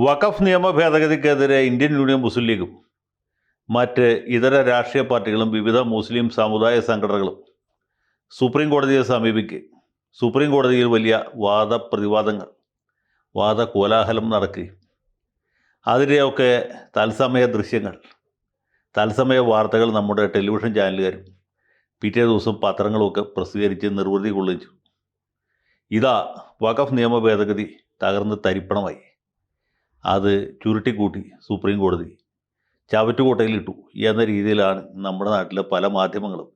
വഖഫ് നിയമ ഭേദഗതിക്കെതിരെ Indian union മുസ്ലിം ലീഗും മറ്റ് ഇതര രാഷ്ട്രീയ പാർട്ടികളും വിവിധ മുസ്ലിം സമുദായ സംഘടനകളും സുപ്രീം കോടതിയെ സമീപിക്കുകയും സുപ്രീം കോടതിയിൽ വലിയ വാദപ്രതിവാദങ്ങൾ വാദകോലാഹലം നടക്കുകയും അതിൻ്റെയൊക്കെ തത്സമയ ദൃശ്യങ്ങൾ തത്സമയ വാർത്തകൾ നമ്മുടെ ടെലിവിഷൻ ചാനലുകാരും പിറ്റേ ദിവസം പത്രങ്ങളുമൊക്കെ പ്രസിദ്ധീകരിച്ച് നിർവൃതി കൊള്ളിച്ചു. ഇതാ വഖഫ് നിയമ ഭേദഗതി തകർന്ന് തരിപ്പണമായി. അത് ചുരുട്ടിക്കൂട്ടി സുപ്രീം കോടതി ചവറ്റുകോട്ടയിലിട്ടു എന്ന രീതിയിലാണ് നമ്മുടെ നാട്ടിലെ പല മാധ്യമങ്ങളും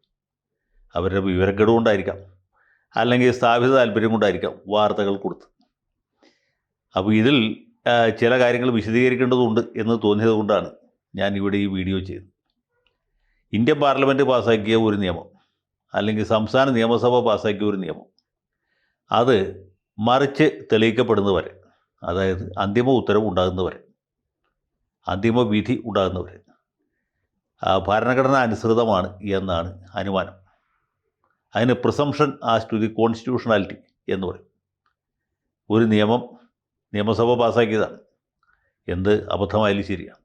അവരുടെ വിവരക്കേട് കൊണ്ടായിരിക്കാം, അല്ലെങ്കിൽ സ്ഥാപിത താല്പര്യം കൊണ്ടായിരിക്കാം വാർത്തകൾ കൊടുത്ത്. അപ്പോൾ ഇതിൽ ചില കാര്യങ്ങൾ വിശദീകരിക്കേണ്ടതുണ്ട് എന്ന് തോന്നിയത് കൊണ്ടാണ് ഞാൻ ഇവിടെ ഈ വീഡിയോ ചെയ്തത്. ഇന്ത്യൻ പാർലമെൻറ്റ് പാസ്സാക്കിയ ഒരു നിയമം, അല്ലെങ്കിൽ സംസ്ഥാന നിയമസഭ പാസ്സാക്കിയ ഒരു നിയമം, അത് മറിച്ച് തെളിയിക്കപ്പെടുന്നവരെ, അതായത് അന്തിമ ഉത്തരവ് ഉണ്ടാകുന്നവരെ, അന്തിമ വിധി ഉണ്ടാകുന്നവരെ ഭരണഘടന അനുസൃതമാണ് എന്നാണ് അനുമാനം. അതിന് presumption as to the constitutionality എന്ന് പറയും. ഒരു നിയമം നിയമസഭ പാസ്സാക്കിയതാണ്, എന്ത് അബദ്ധമായാലും ശരിയാണ്.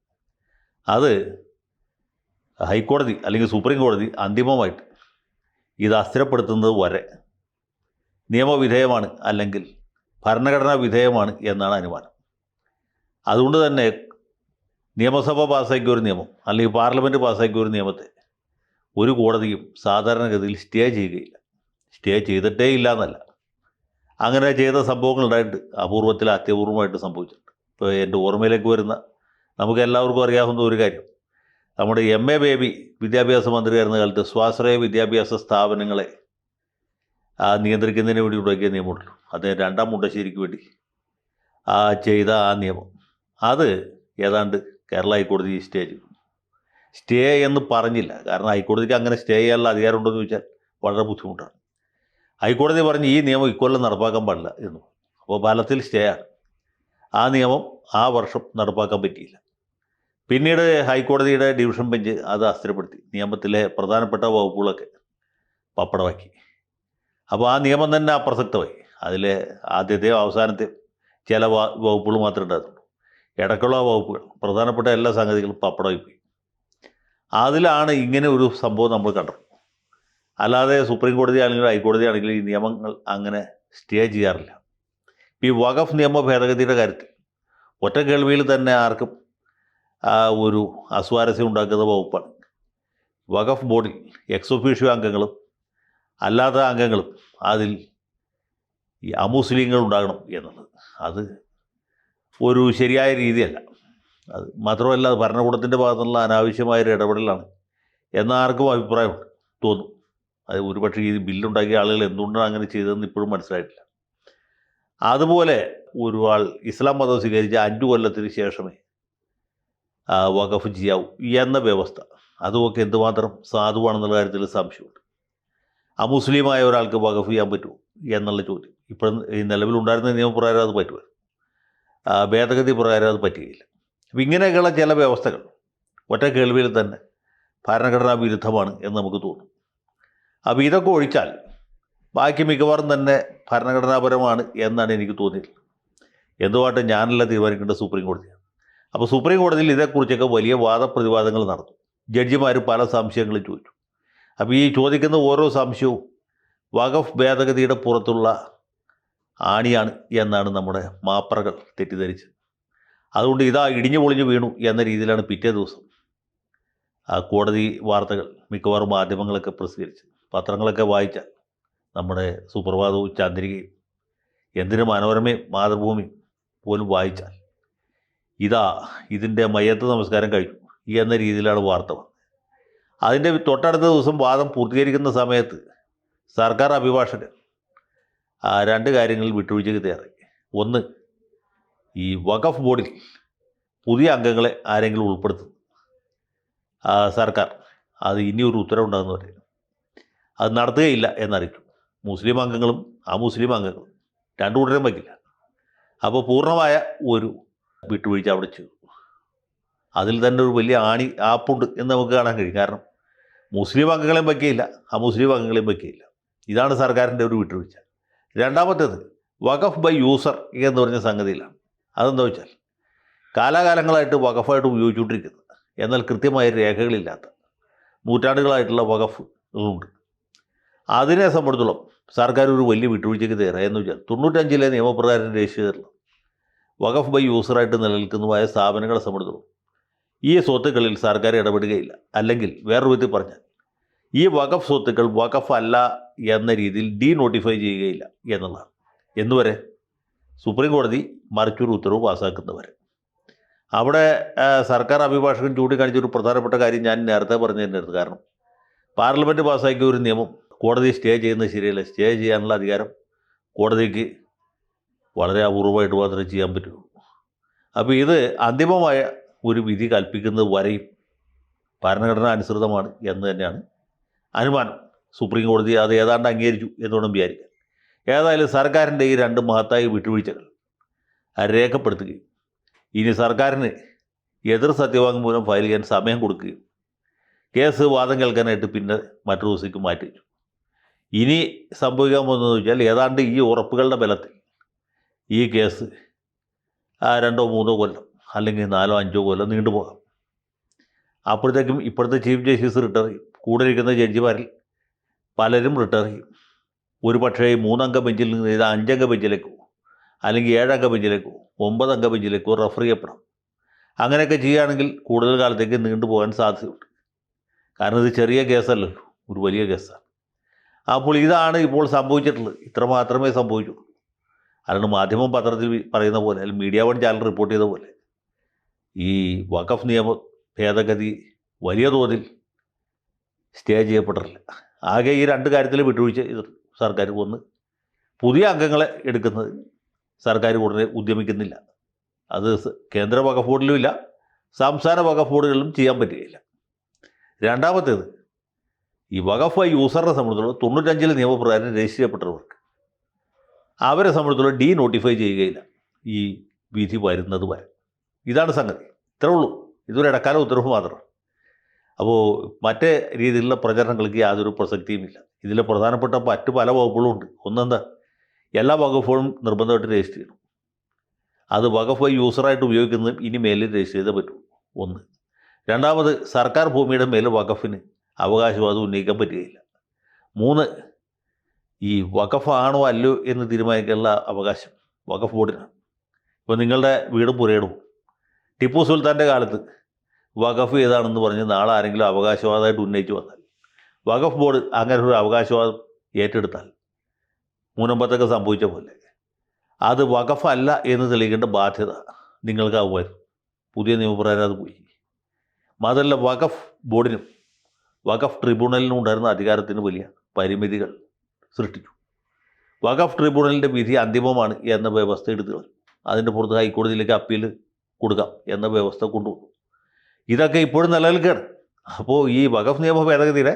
അത് ഹൈക്കോടതി അല്ലെങ്കിൽ സുപ്രീം കോടതി അന്തിമമായിട്ട് ഇത് അസ്ഥിരപ്പെടുത്തുന്നത് വരെ നിയമവിധേയമാണ് അല്ലെങ്കിൽ ഭരണഘടനാ വിധേയമാണ് എന്നാണ് അനുമാനം. അതുകൊണ്ട് തന്നെ നിയമസഭ പാസ്സാക്കിയ ഒരു നിയമം അല്ലെങ്കിൽ പാർലമെൻറ്റ് പാസ്സാക്കിയ ഒരു നിയമത്തെ ഒരു കോടതിയും സാധാരണഗതിയിൽ സ്റ്റേ ചെയ്യുകയില്ല. സ്റ്റേ ചെയ്തിട്ടേ ഇല്ല എന്നല്ല, അങ്ങനെ ചെയ്ത സംഭവങ്ങൾ ഉണ്ടായിട്ടുണ്ട്. അപൂർവത്തിൽ അത്യപൂർവമായിട്ട് സംഭവിച്ചിട്ടുണ്ട്. ഇപ്പോൾ എൻ്റെ ഓർമ്മയിലേക്ക് വരുന്ന നമുക്ക് എല്ലാവർക്കും അറിയാവുന്ന ഒരു കാര്യം, നമ്മുടെ MA ബേബി വിദ്യാഭ്യാസ മന്ത്രിയായിരുന്ന കാലത്ത് സ്വാശ്രയ വിദ്യാഭ്യാസ സ്ഥാപനങ്ങളെ നിയന്ത്രിക്കുന്നതിന് വേണ്ടി ഉണ്ടാക്കിയ നിയമമുണ്ടല്ലോ, അദ്ദേഹം രണ്ടാം മുണ്ടശ്ശേരിക്ക് വേണ്ടി ചെയ്ത ആ നിയമം, അത് ഏതാണ്ട് കേരള ഹൈക്കോടതി സ്റ്റേ ചെയ്തു. സ്റ്റേ എന്ന് പറഞ്ഞില്ല, കാരണം ഹൈക്കോടതിക്ക് അങ്ങനെ സ്റ്റേ ചെയ്യാനുള്ള അധികാരം ഉണ്ടെന്ന് ചോദിച്ചാൽ വളരെ ബുദ്ധിമുട്ടാണ്. ഹൈക്കോടതി പറഞ്ഞ് ഈ നിയമം ഇക്കൊല്ലം നടപ്പാക്കാൻ പാടില്ല എന്നു. അപ്പോൾ ഫലത്തിൽ സ്റ്റേ ആണ്. ആ നിയമം ആ വർഷം നടപ്പാക്കാൻ പറ്റിയില്ല. പിന്നീട് ഹൈക്കോടതിയുടെ ഡിവിഷൻ ബെഞ്ച് അത് അസ്ഥിരപ്പെടുത്തി, നിയമത്തിലെ പ്രധാനപ്പെട്ട വകുപ്പുകളൊക്കെ പപ്പടമാക്കി. അപ്പോൾ ആ നിയമം തന്നെ അപ്രസക്തമായി. അതിലെ ആദ്യത്തെയും അവസാനത്തെയും ചില വകുപ്പുകൾ മാത്രമേ ഉണ്ടായിരുന്നുള്ളൂ. ഇടയ്ക്കുള്ള വകുപ്പുകൾ, പ്രധാനപ്പെട്ട എല്ലാ സംഗതികളും പപ്പടമായി പോയി. അതിലാണ് ഇങ്ങനെ ഒരു സംഭവം നമ്മൾ കണ്ടത്. അല്ലാതെ സുപ്രീം കോടതി ആണെങ്കിലും ഹൈക്കോടതി ആണെങ്കിലും ഈ നിയമങ്ങൾ അങ്ങനെ സ്റ്റേ ചെയ്യാറില്ല. ഈ വഖഫ് നിയമ ഭേദഗതിയുടെ കാര്യത്തിൽ ഒറ്റ കേൾവിയിൽ തന്നെ ആർക്കും ഒരു അസ്വാരസ്യം ഉണ്ടാക്കുന്ന വകുപ്പാണ്. വഖഫ് ബോർഡിൽ എക്സ് ഒഫീഷ്യോ അംഗങ്ങളും അല്ലാത്ത അംഗങ്ങളും അതിൽ ഈ അമുസ്ലിങ്ങൾ ഉണ്ടാകണം എന്നുള്ളത് അത് ഒരു ശരിയായ രീതിയല്ല. അത് മാത്രമല്ല, അത് ഭരണകൂടത്തിൻ്റെ ഭാഗത്തുനിന്നുള്ള അനാവശ്യമായൊരു ഇടപെടലാണ് എന്നാർക്കും അഭിപ്രായമുണ്ട്, തോന്നും. അത് ഒരുപക്ഷെ ഈ ബില്ലുണ്ടാക്കിയ ആളുകൾ എന്തുകൊണ്ടാണ് അങ്ങനെ ചെയ്തതെന്ന് ഇപ്പോഴും മനസ്സിലായിട്ടില്ല. അതുപോലെ ഒരാൾ ഇസ്ലാം മതം സ്വീകരിച്ച 5 കൊല്ലത്തിന് ശേഷമേ വഖഫ് ചെയ്യാവൂ എന്ന വ്യവസ്ഥ, അതുമൊക്കെ എന്തുമാത്രം സാധുവാണെന്നുള്ള കാര്യത്തിൽ സംശയമുണ്ട്. അമുസ്ലിമായ ഒരാൾക്ക് വഖഫ് ചെയ്യാൻ പറ്റുമോ എന്നുള്ള ചോദ്യം ഇപ്പോഴും ഈ നിലവിലുണ്ടായിരുന്ന നിയമപ്രകാരം അത് പറ്റുമോ, ഭേദഗതി പ്രകാരം അത് പറ്റുകയില്ല. അപ്പം ഇങ്ങനെയൊക്കെയുള്ള ചില വ്യവസ്ഥകൾ ഒറ്റ കേൾവിയിൽ തന്നെ ഭരണഘടനാ വിരുദ്ധമാണ് എന്ന് നമുക്ക് തോന്നും. അപ്പോൾ ഇതൊക്കെ ഒഴിച്ചാൽ ബാക്കി മിക്കവാറും തന്നെ ഭരണഘടനാപരമാണ് എന്നാണ് എനിക്ക് തോന്നിയത്. എന്തുമായിട്ട് ഞാനല്ല തീരുമാനിക്കേണ്ടത്, സുപ്രീം കോടതിയാണ്. അപ്പോൾ സുപ്രീം കോടതിയിൽ ഇതേക്കുറിച്ചൊക്കെ വലിയ വാദപ്രതിവാദങ്ങൾ നടന്നു. ജഡ്ജിമാർ പല സംശയങ്ങളും ചോദിച്ചു. അപ്പോൾ ഈ ചോദിക്കുന്ന ഓരോ സംശയവും വഖഫ് ഭേദഗതിയുടെ പുറത്തുള്ള ആണിയാണ് എന്നാണ് നമ്മുടെ മാപ്രകൾ തെറ്റിദ്ധരിച്ചത്. അതുകൊണ്ട് ഇതാ ഇടിഞ്ഞു പൊളിഞ്ഞു വീണു എന്ന രീതിയിലാണ് പിറ്റേ ദിവസം കോടതി വാർത്തകൾ മിക്കവാറും മാധ്യമങ്ങളൊക്കെ പ്രസിദ്ധീകരിച്ചത്. പത്രങ്ങളൊക്കെ വായിച്ചാൽ നമ്മുടെ സുപ്രഭാതവും ചന്ദ്രികയും എന്തിന് മനോരമയും മാതൃഭൂമിയും പോലും വായിച്ചാൽ ഇതാ ഇതിൻ്റെ മയ്യത്ത് നമസ്കാരം കഴിഞ്ഞു എന്ന രീതിയിലാണ് വാർത്ത വന്നത്. അതിൻ്റെ തൊട്ടടുത്ത ദിവസം വാദം പൂർത്തീകരിക്കുന്ന സമയത്ത് സർക്കാർ അഭിഭാഷകൻ 2 കാര്യങ്ങളിൽ വിട്ടുവീഴ്ചയ്ക്ക് തയ്യാറായി. ഒന്ന്, ഈ വഖഫ് ബോർഡിൽ പുതിയ അംഗങ്ങളെ ആരെങ്കിലും ഉൾപ്പെടുത്തും സർക്കാർ അത് ഇനിയൊരു ഉത്തരവുണ്ടാകുന്നവരെ അത് നടത്തുകയില്ല എന്നറിയിച്ചു. മുസ്ലിം അംഗങ്ങളും അമുസ്ലിം അംഗങ്ങളും രണ്ടു കൂട്ടരും വയ്ക്കില്ല. അപ്പോൾ പൂർണ്ണമായ ഒരു വിട്ടുവീഴ്ച അവിടെ ചെയ്തു. അതിൽ തന്നെ ഒരു വലിയ ആപ്പുണ്ട് എന്ന് നമുക്ക് കാണാൻ കഴിയും. കാരണം മുസ്ലിം അംഗങ്ങളെയും വയ്ക്കുകയില്ല, അമുസ്ലിം അംഗങ്ങളെയും വയ്ക്കുകയില്ല. ഇതാണ് സർക്കാരിൻ്റെ ഒരു വിട്ടുവീഴ്ച. രണ്ടാമത്തേത് വഖഫ് ബൈ യൂസർ എന്ന് പറഞ്ഞ സംഗതിയിലാണ്. അതെന്താ വെച്ചാൽ കാലാകാലങ്ങളായിട്ട് വഖഫായിട്ട് ഉപയോഗിച്ചുകൊണ്ടിരിക്കുന്നത്, എന്നാൽ കൃത്യമായ രേഖകളില്ലാത്ത നൂറ്റാണ്ടുകളായിട്ടുള്ള വഖഫുകളുണ്ട്. അതിനെ സംബന്ധിച്ചിടത്തോളം സർക്കാർ ഒരു വലിയ വിട്ടുവീഴ്ചയ്ക്ക് തയ്യാറായെന്ന് വെച്ചാൽ 95 നിയമപ്രകാരം രജിസ്റ്റർ ചെയ്തിട്ടുള്ള വഖഫ് ബൈ യൂസറായിട്ട് നിലനിൽക്കുന്നതുമായ സ്ഥാപനങ്ങളെ സംബന്ധിച്ചിടത്തോളം ഈ സ്വത്തുക്കളിൽ സർക്കാർ ഇടപെടുകയില്ല. അല്ലെങ്കിൽ വേറൊരു വിധത്തിൽ പറഞ്ഞാൽ ഈ വഖഫ് സ്വത്തുക്കൾ വഖഫ് അല്ല എന്ന രീതിയിൽ ഡീനോട്ടിഫൈ ചെയ്യുകയില്ല എന്നുള്ളതാണ്. എന്നുവരെ സുപ്രീം കോടതി മറിച്ചൊരു ഉത്തരവ് പാസ്സാക്കുന്നവരെ. അവിടെ സർക്കാർ അഭിഭാഷകൻ ചൂണ്ടിക്കാണിച്ചൊരു പ്രധാനപ്പെട്ട കാര്യം ഞാൻ നേരത്തെ പറഞ്ഞതിനടുത്ത്, കാരണം പാർലമെൻറ്റ് പാസ്സാക്കിയ ഒരു നിയമം കോടതി സ്റ്റേ ചെയ്യുന്നത് ശരിയല്ല. സ്റ്റേ ചെയ്യാനുള്ള അധികാരം കോടതിക്ക് വളരെ അപൂർവമായിട്ട് മാത്രമേ ചെയ്യാൻ പറ്റുള്ളൂ. അപ്പോൾ ഇത് അന്തിമമായ ഒരു വിധി കൽപ്പിക്കുന്നത് വരെയും ഭരണഘടന അനുസൃതമാണ് എന്ന് തന്നെയാണ് അനുമാനം. സുപ്രീം കോടതി അത് ഏതാണ്ട് അംഗീകരിച്ചു എന്നുവേണം വിചാരിക്കാൻ. ഏതായാലും സർക്കാരിൻ്റെ ഈ 2 മഹത്തായ വിട്ടുവീഴ്ചകൾ രേഖപ്പെടുത്തുകയും ഇനി സർക്കാരിന് എതിർ സത്യവാങ്മൂലം ഫയൽ ചെയ്യാൻ സമയം കൊടുക്കുകയും കേസ് വാദം കേൾക്കാനായിട്ട് പിന്നെ മറ്റൊരു ദിവസത്തേക്ക് മാറ്റി വെച്ചു. ഇനി സംഭവിക്കാൻ പോകുന്നതെന്ന് വെച്ചാൽ ഏതാണ്ട് ഈ ഉറപ്പുകളുടെ ബലത്തിൽ ഈ കേസ് 2 3 കൊല്ലം അല്ലെങ്കിൽ 4 5 കൊല്ലം നീണ്ടുപോകാം. അപ്പോഴത്തേക്കും ഇപ്പോഴത്തെ ചീഫ് ജസ്റ്റിസ് റിട്ടയർ ചെയ്യും. കൂടെ ഇരിക്കുന്ന ജഡ്ജിമാരിൽ പലരും റിട്ടയർ ചെയ്യും. ഒരു പക്ഷേ 3 അംഗ ബെഞ്ചിൽ നിന്ന് ഇത് 5 അംഗ ബെഞ്ചിലേക്കോ അല്ലെങ്കിൽ 7 അംഗ ബെഞ്ചിലേക്കോ 9 അംഗ ബെഞ്ചിലേക്കോ റെഫർ ചെയ്യപ്പെടാം. അങ്ങനെയൊക്കെ ചെയ്യുകയാണെങ്കിൽ കൂടുതൽ കാലത്തേക്ക് നീണ്ടുപോകാൻ സാധ്യതയുണ്ട്. കാരണം ഇത് ചെറിയ കേസല്ലല്ലോ, ഒരു വലിയ കേസാണ്. അപ്പോൾ ഇതാണ് ഇപ്പോൾ സംഭവിച്ചിട്ടുള്ളത്. ഇത്ര മാത്രമേ സംഭവിച്ചുള്ളൂ. അല്ലാണ്ട് മാധ്യമം പത്രത്തിൽ പറയുന്ന പോലെ, അല്ലെങ്കിൽ മീഡിയ 1 ചാനൽ റിപ്പോർട്ട് ചെയ്ത പോലെ ഈ വഖഫ് നിയമ ഭേദഗതി വലിയ തോതിൽ സ്റ്റേ ചെയ്യപ്പെട്ടിട്ടില്ല. ആകെ ഈ 2 കാര്യത്തിൽ വിട്ടുവീഴ്ച ചെയ്തിട്ടുണ്ട് സർക്കാർ. ഒന്ന്, പുതിയ അംഗങ്ങളെ എടുക്കുന്നതിന് സർക്കാർ ഉടനെ ഉദ്യമിക്കുന്നില്ല. അത് കേന്ദ്ര വഖഫ് ബോർഡിലും ഇല്ല, സംസ്ഥാന വഖഫ് ബോർഡുകളിലും ചെയ്യാൻ പറ്റുകയില്ല. രണ്ടാമത്തേത്, ഈ വഖഫ് ബൈ യൂസറിനെ സംബന്ധിച്ചുള്ള 95 നിയമപ്രകാരം രജിസ്റ്റർ ചെയ്യപ്പെട്ടവർക്ക് അവരെ സംബന്ധിച്ചുള്ള ഡീനോട്ടിഫൈ ചെയ്യുകയില്ല ഈ വിധി വരുന്നത് വരെ. ഇതാണ് സംഗതി. ഇത്രേ ഉള്ളൂ. ഇതൊരു ഇടക്കാല ഉത്തരവ് മാത്രമാണ്. അപ്പോൾ മറ്റേ രീതിയിലുള്ള പ്രചരണങ്ങൾക്ക് യാതൊരു പ്രസക്തിയുമില്ല. ഇതിൽ പ്രധാനപ്പെട്ട മറ്റ് പല വകുപ്പുകളും ഉണ്ട്. ഒന്നെന്താ, എല്ലാ വകുപ്പുകളും നിർബന്ധമായിട്ട് രജിസ്റ്റർ ചെയ്യണം. അത് വഖഫ് ബൈ യൂസറായിട്ട് ഉപയോഗിക്കുന്നതും ഇനി മേലിൽ രജിസ്റ്റർ ചെയ്തേ പറ്റൂ. ഒന്ന്. രണ്ടാമത്, സർക്കാർ ഭൂമിയുടെ മേൽ വഖഫിന് അവകാശവാദം ഉന്നയിക്കാൻ പറ്റുകയില്ല. 3, ഈ വഖഫ് ആണോ അല്ലയോ എന്ന് തീരുമാനിക്കാനുള്ള അവകാശം വഖഫ് ബോർഡിനാണ്. ഇപ്പോൾ നിങ്ങളുടെ വീടും പുരയിടും ടിപ്പു സുൽത്താൻ്റെ കാലത്ത് വഖഫ് ഏതാണെന്ന് പറഞ്ഞ് നാളെ ആരെങ്കിലും അവകാശവാദമായിട്ട് ഉന്നയിച്ചു വന്നാൽ വഖഫ് ബോർഡ് അങ്ങനെ ഒരു അവകാശവാദം ഏറ്റെടുത്താൽ മുനമ്പത്തൊക്കെ സംഭവിച്ച പോലെ അത് വഖഫ് അല്ല എന്ന് തെളിയിക്കേണ്ട ബാധ്യത നിങ്ങൾക്കാവുമായിരുന്നു. പുതിയ നിയമപ്രകാരം അത് പോയി. മാത്രമല്ല, വഖഫ് ബോർഡിനും വഖഫ് ട്രിബ്യൂണലിനും ഉണ്ടായിരുന്ന അധികാരത്തിന് വലിയ പരിമിതികൾ സൃഷ്ടിച്ചു. വഖഫ് ട്രിബ്യൂണലിൻ്റെ വിധി അന്തിമമാണ് എന്ന വ്യവസ്ഥ എടുത്തു കളഞ്ഞു. അതിൻ്റെ പുറത്ത് ഹൈക്കോടതിയിലേക്ക് അപ്പീൽ കൊടുക്കാം എന്ന വ്യവസ്ഥ കൊണ്ടുവന്നു. ഇതൊക്കെ ഇപ്പോഴും നിലനിൽക്കുകയാണ്. അപ്പോൾ ഈ വഖഫ് നിയമ ഭേദഗതിയുടെ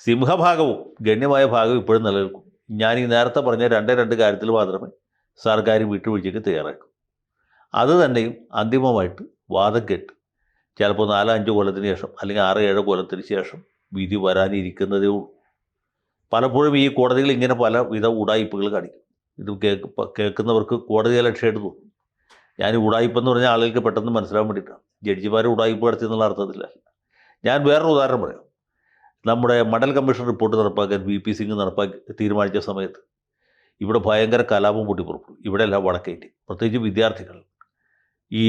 സിംഹഭാഗവും ഗണ്യമായ ഭാഗവും ഇപ്പോഴും നിലനിൽക്കും. ഞാൻ ഈ നേരത്തെ പറഞ്ഞ 2 കാര്യത്തിൽ മാത്രമേ സർക്കാർ വിട്ടുവീഴ്ചയ്ക്ക് തയ്യാറാക്കും. അത് തന്നെയും അന്തിമമായിട്ട് വാദം കേട്ട് ചിലപ്പോൾ 4-5 കൊല്ലത്തിന് ശേഷം അല്ലെങ്കിൽ 6-7 കൊല്ലത്തിന് ശേഷം വിധി വരാനിരിക്കുന്നതേ ഉള്ളൂ. പലപ്പോഴും ഈ കോടതികൾ ഇങ്ങനെ പലവിധ ഉടായ്പകൾ കാണിക്കും. ഇത് കേൾക്കുന്നവർക്ക് കോടതി ലക്ഷ്യമായിട്ട് തോന്നും. ഞാൻ ഉടായ്പെന്ന് പറഞ്ഞാൽ ആളുകൾക്ക് പെട്ടെന്ന് മനസ്സിലാൻ വേണ്ടിയിട്ടാണ്. ജഡ്ജിമാർ ഉടായ്പ നടത്തി എന്നുള്ള അർത്ഥത്തില്ല. ഞാൻ വേറൊരു ഉദാഹരണം പറയാം. നമ്മുടെ മണ്ഡൽ കമ്മീഷൻ റിപ്പോർട്ട് നടപ്പാക്കാൻ VP സിംഗ് തീരുമാനിച്ച സമയത്ത് ഇവിടെ ഭയങ്കര കലാപം പൊട്ടിപ്പുറപ്പെട്ടു. ഇവിടെയല്ല, വടക്കേ ഇന്ത്യ, പ്രത്യേകിച്ച് വിദ്യാർത്ഥികൾ ഈ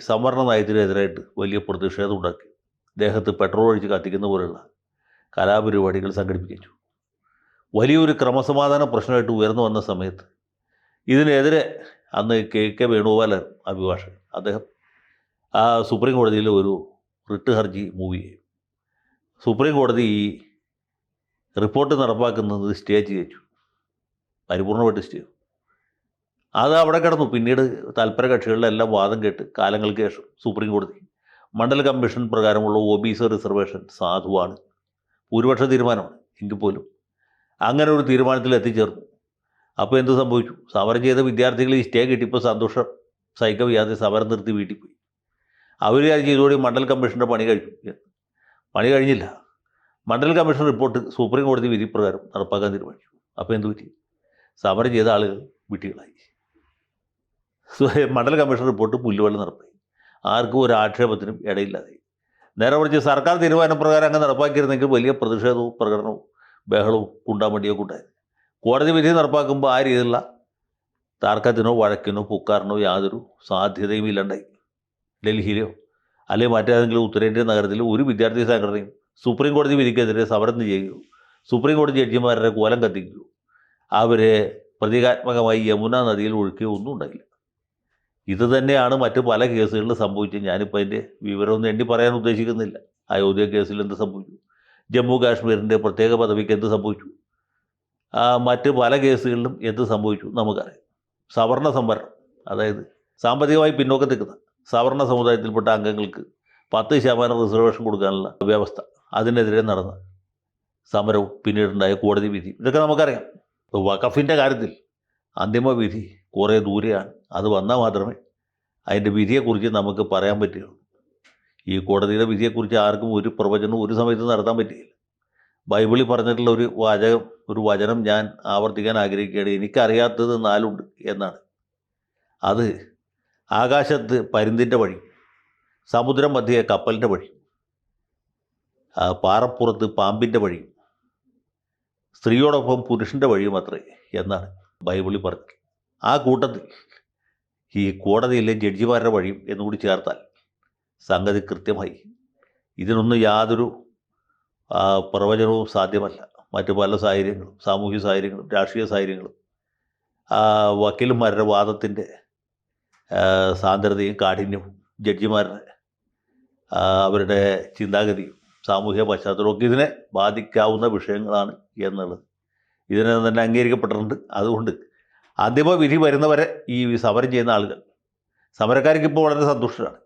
സംവരണ നയത്തിനെതിരായിട്ട് വലിയ പ്രതിഷേധം ഉണ്ടാക്കി ദേഹത്ത് പെട്രോൾ ഒഴിച്ച് കത്തിക്കുന്ന പോലെയുള്ള കലാപരിപാടികൾ സംഘടിപ്പിച്ചു. വലിയൊരു ക്രമസമാധാന പ്രശ്നമായിട്ട് ഉയർന്നു വന്ന സമയത്ത് ഇതിനെതിരെ അന്ന് KK വേണുഗോപാലാണ് അഭിഭാഷകൻ. അദ്ദേഹം സുപ്രീം കോടതിയിൽ ഒരു റിട്ട് ഹർജി മൂവ് ചെയ്യും. സുപ്രീം കോടതി ഈ റിപ്പോർട്ട് നടപ്പാക്കുന്നത് സ്റ്റേ ചെയ്യിച്ചു, പരിപൂർണമായിട്ട് സ്റ്റേ ചെയ്തു. അത് അവിടെ കിടന്നു. പിന്നീട് താല്പര്യ കക്ഷികളുടെ എല്ലാം വാദം കേട്ട് കാലങ്ങൾക്ക് ശേഷം സുപ്രീം കോടതി മണ്ഡൽ കമ്മീഷൻ പ്രകാരമുള്ള OBC റിസർവേഷൻ സാധുവാണ്, ഭൂരിപക്ഷ തീരുമാനമാണ് എങ്കിൽ പോലും അങ്ങനെ ഒരു തീരുമാനത്തിൽ എത്തിച്ചേർന്നു. അപ്പോൾ എന്ത് സംഭവിച്ചു? സമരം ചെയ്ത വിദ്യാർത്ഥികൾ ഈ സ്റ്റേ കിട്ടിയപ്പോൾ സന്തോഷം സഹിക്കവയ്യാതെ സമരം നിർത്തി വീട്ടിൽ പോയി. അവർ ഇതോടെ മണ്ഡൽ കമ്മീഷൻ്റെ പണി കഴിഞ്ഞു. പണി കഴിഞ്ഞില്ല. മണ്ഡൽ കമ്മീഷൻ റിപ്പോർട്ട് സുപ്രീം കോടതി വിധി പ്രകാരം നടപ്പാക്കാൻ തീരുമാനിച്ചു. അപ്പോൾ എന്ത് പറ്റി? സമരം ചെയ്ത ആളുകൾ വിട്ടികളായി. മണ്ഡൽ കമ്മീഷൻ റിപ്പോർട്ട് പുല്ലുവെള്ളം നടപ്പായി. ആർക്കും ഒരു ആക്ഷേപത്തിനും ഇടയില്ലാതെ. നേരെ മറിച്ച് സർക്കാർ തീരുമാനപ്രകാരം അങ്ങ് നടപ്പാക്കിയിരുന്നെങ്കിൽ വലിയ പ്രതിഷേധവും പ്രകടനവും ബഹളവും കുണ്ടാമണ്ടിയൊക്കെ ഉണ്ടായിരുന്നു. കോടതി വിധി നടപ്പാക്കുമ്പോൾ ആ രീതിയിലുള്ള തർക്കത്തിനോ വഴക്കിനോ പുക്കാറിനോ യാതൊരു സാധ്യതയും ഇല്ലാണ്ടായി. ഡൽഹിയിലോ അല്ലെങ്കിൽ മറ്റേതെങ്കിലും ഉത്തരേന്ത്യൻ നഗരത്തിലോ ഒരു വിദ്യാർത്ഥി സംഘടനയും സുപ്രീം കോടതി വിധിക്കെതിരെ സമരം ചെയ്യുകയോ സുപ്രീം കോടതി ജഡ്ജിമാരുടെ കോലം കത്തിക്കുകയോ അവരെ പ്രതീകാത്മകമായി യമുന നദിയിൽ ഒഴുക്കുകയോ ഒന്നും ഉണ്ടായില്ല. ഇത് തന്നെയാണ് മറ്റ് പല കേസുകളിലും സംഭവിച്ചത്. ഞാനിപ്പോൾ അതിൻ്റെ വിവരമൊന്നും എണ്ണി പറയാൻ ഉദ്ദേശിക്കുന്നില്ല. അയോധ്യ കേസിൽ എന്ത് സംഭവിച്ചു, ജമ്മു കാശ്മീരിൻ്റെ പ്രത്യേക പദവിക്ക് എന്ത് സംഭവിച്ചു, മറ്റ് പല കേസുകളിലും എന്ത് സംഭവിച്ചു നമുക്കറിയാം. സവർണ സംവരണം, അതായത് സാമ്പത്തികമായി പിന്നോക്കം നിൽക്കുന്ന സവർണ സമുദായത്തിൽപ്പെട്ട അംഗങ്ങൾക്ക് 10% റിസർവേഷൻ കൊടുക്കാനുള്ള വ്യവസ്ഥ, അതിനെതിരെ നടന്ന സമരവും പിന്നീടുണ്ടായ കോടതി വിധി, ഇതൊക്കെ നമുക്കറിയാം. വഖഫിൻ്റെ കാര്യത്തിൽ അന്തിമ വിധി കുറേ ദൂരെയാണ്. അത് വന്നാൽ മാത്രമേ അതിൻ്റെ വിധിയെക്കുറിച്ച് നമുക്ക് പറയാൻ പറ്റുകയുള്ളൂ. ഈ കോടതിയുടെ വിധിയെക്കുറിച്ച് ആർക്കും ഒരു പ്രവചനവും ഒരു സമയത്ത് നടത്താൻ പറ്റുകയില്ല. ബൈബിളിൽ പറഞ്ഞിട്ടുള്ള ഒരു വചനം ഞാൻ ആവർത്തിക്കാൻ ആഗ്രഹിക്കുകയാണ്. എനിക്കറിയാത്തത് 4 ഉണ്ട് എന്നാണ്. അത് ആകാശത്ത് പരുന്തിൻ്റെ വഴി, സമുദ്രം മധ്യേ കപ്പലിൻ്റെ വഴി, പാറപ്പുറത്ത് പാമ്പിൻ്റെ വഴി, സ്ത്രീയോടൊപ്പം പുരുഷൻ്റെ വഴിയും അത്രേ എന്നാണ് ബൈബിളിൽ പറഞ്ഞത്. ആ കൂട്ടത്തിൽ ഈ കോടതിയിലെ ജഡ്ജിമാരുടെ വഴിയും എന്നുകൂടി ചേർത്താൽ സംഗതി കൃത്യമായി. ഇതിനൊന്നും യാതൊരു പ്രവചനവും സാധ്യമല്ല. മറ്റ് പല സാഹചര്യങ്ങളും, സാമൂഹ്യ സാഹചര്യങ്ങളും രാഷ്ട്രീയ സാഹചര്യങ്ങളും വക്കീലന്മാരുടെ വാദത്തിൻ്റെ സാന്ദ്രതയും കാഠിന്യവും ജഡ്ജിമാരുടെ അവരുടെ ചിന്താഗതിയും സാമൂഹ്യ പശ്ചാത്തലമൊക്കെ ഇതിനെ ബാധിക്കാവുന്ന വിഷയങ്ങളാണ് എന്നുള്ളത് ഇതിനെ തന്നെ അംഗീകരിക്കപ്പെട്ടിട്ടുണ്ട്. അതുകൊണ്ട് അന്തിമ വിധി വരുന്നവരെ ഈ സമരം ചെയ്യുന്ന ആളുകൾ, സമരക്കാർക്ക് ഇപ്പോൾ വളരെ സന്തുഷ്ടരാണ്.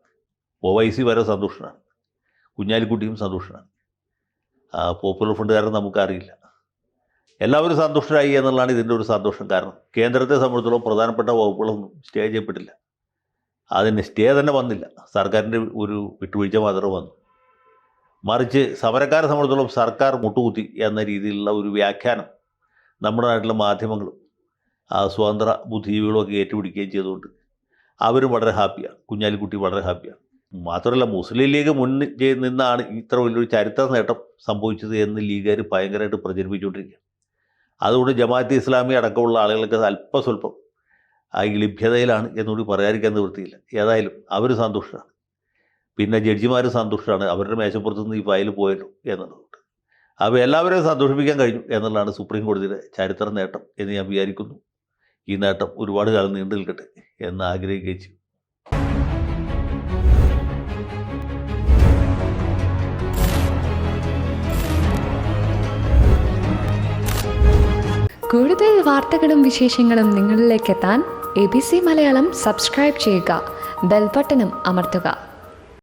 OIC വരെ സന്തുഷ്ടനാണ്, കുഞ്ഞാലിക്കുട്ടിയും സന്തുഷ്ടനാണ്, പോപ്പുലർ ഫ്രണ്ടുകാരൻ നമുക്കറിയില്ല. എല്ലാവരും സന്തുഷ്ടരായി എന്നുള്ളതാണ് ഇതിൻ്റെ ഒരു സന്തോഷം. കാരണം കേന്ദ്രത്തെ സംബന്ധിച്ചിടത്തോളം പ്രധാനപ്പെട്ട വകുപ്പുകളൊന്നും സ്റ്റേ ചെയ്യപ്പെട്ടില്ല. അതിന് സ്റ്റേ തന്നെ വന്നില്ല, സർക്കാരിൻ്റെ ഒരു വിട്ടുവീഴ്ച മാത്രമേ വന്നു. മറിച്ച് സമരക്കാരെ സംബന്ധിച്ചിടത്തോളം സർക്കാർ മുട്ടുകുത്തി എന്ന രീതിയിലുള്ള ഒരു വ്യാഖ്യാനം നമ്മുടെ നാട്ടിലെ മാധ്യമങ്ങളും സ്വതന്ത്ര ബുദ്ധിജീവികളും ഒക്കെ ഏറ്റുപിടിക്കുകയും ചെയ്തുകൊണ്ട് അവരും വളരെ ഹാപ്പിയാണ്. കുഞ്ഞാലിക്കുട്ടി വളരെ ഹാപ്പിയാണ്. മാത്രമല്ല മുസ്ലിം ലീഗ് മുന്നിൽ നിന്നാണ് ഇത്ര വലിയൊരു ചരിത്ര നേട്ടം സംഭവിച്ചത് എന്ന് ലീഗുകാർ ഭയങ്കരമായിട്ട് പ്രചരിപ്പിച്ചുകൊണ്ടിരിക്കുകയാണ്. അതുകൊണ്ട് ജമാഅത്തെ ഇസ്ലാമി അടക്കമുള്ള ആളുകൾക്ക് അല്പസ്വല്പം ഈ ലഭ്യതയിലാണ് എന്നുകൂടി പറയാതിരിക്കാൻ നിവൃത്തിയില്ല. ഏതായാലും അവർ സന്തുഷ്ടരാണ്. പിന്നെ ജഡ്ജിമാർ സന്തുഷ്ടരാണ്, അവരുടെ മേശപ്പുറത്ത് നിന്ന് ഈ ഫയൽ പോയല്ലോ എന്നുള്ളതുകൊണ്ട്. അപ്പോൾ എല്ലാവരെയും സന്തോഷിപ്പിക്കാൻ കഴിഞ്ഞു എന്നുള്ളതാണ് സുപ്രീം കോടതിയുടെ ചരിത്ര നേട്ടം എന്ന് ഞാൻ വിചാരിക്കുന്നു. ഈ നേട്ടം ഒരുപാട് കാലം നീണ്ടു നിൽക്കട്ടെ എന്ന് ആഗ്രഹിക്കുകയും ചെയ്യും. കൂടുതൽ വാർത്തകളും വിശേഷങ്ങളും നിങ്ങളിലേക്ക് എത്താൻ ABC മലയാളം സബ്സ്ക്രൈബ് ചെയ്യുക, ബെൽ ബട്ടണും അമർത്തുക.